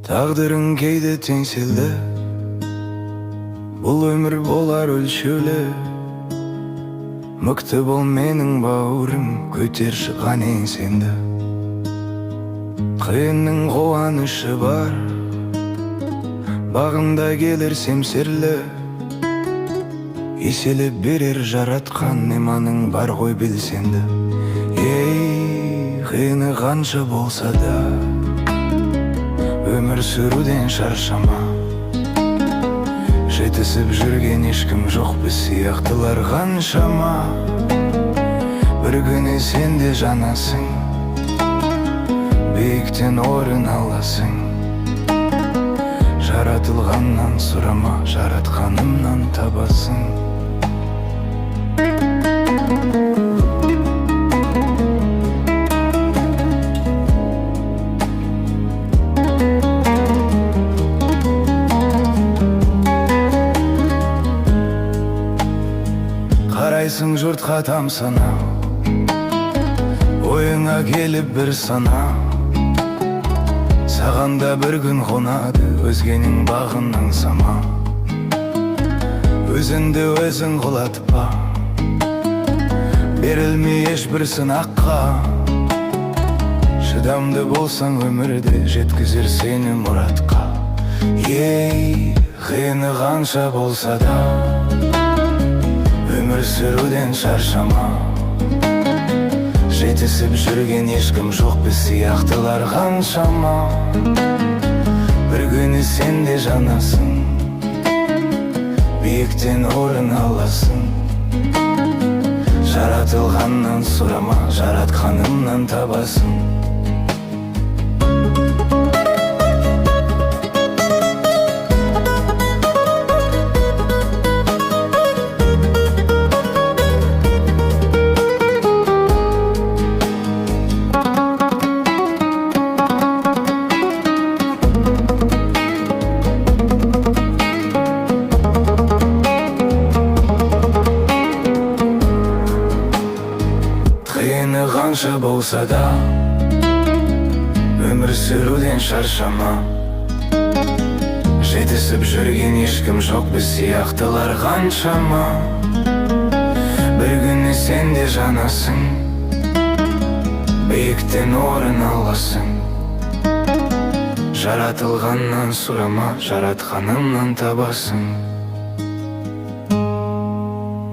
Тағдырың кейде теңселді, бұл өмір болар өлшеулі. Мықты бол менің бауырым, көтерші қан еңсеңді. Қиынның қуанышы бар, бағында келер семсерлі. Еселеп берер жаратқан неманың бар ғой білсенді. Қиыны қанша болса да, өмір сүруден шаршама. Жетісіп жүрген ешкім жоқ, біз сияқтылар қаншама. Бір күні сен де жанасың, биіктен орын аласың. Жаратылғаннан сұрама, жаратқанымнан табасың. Қарайсың жұртқа тамсанау, ойыңа келіп бір санау. Саған да бір күн қонады, өзгенің бағын аңсама. Өзіңді өзің құлатпа, берілмей ешбір сынаққа. Шыдамды болсаң өмірде, жеткізер сені мұратқа. Қиыны қанша болса да, өмір сүруден шаршама. Жетісіп жүрген ешкім жоқ, біз сияқтылар қаншама. Бір күні сен де жанасың, биіктен орын аласың. Жаратылғаннан сұрама, жаратқанымнан табасың. Қиыны қанша болса да, өмір сүруден шаршама. Жетісіп жүрген ешкім жоқ, біз сияқтылар қаншама. Бір күні сен де жанасың, биіктен орын аласың. Жаратылғаннан сұрама, жаратқанымнан табасың.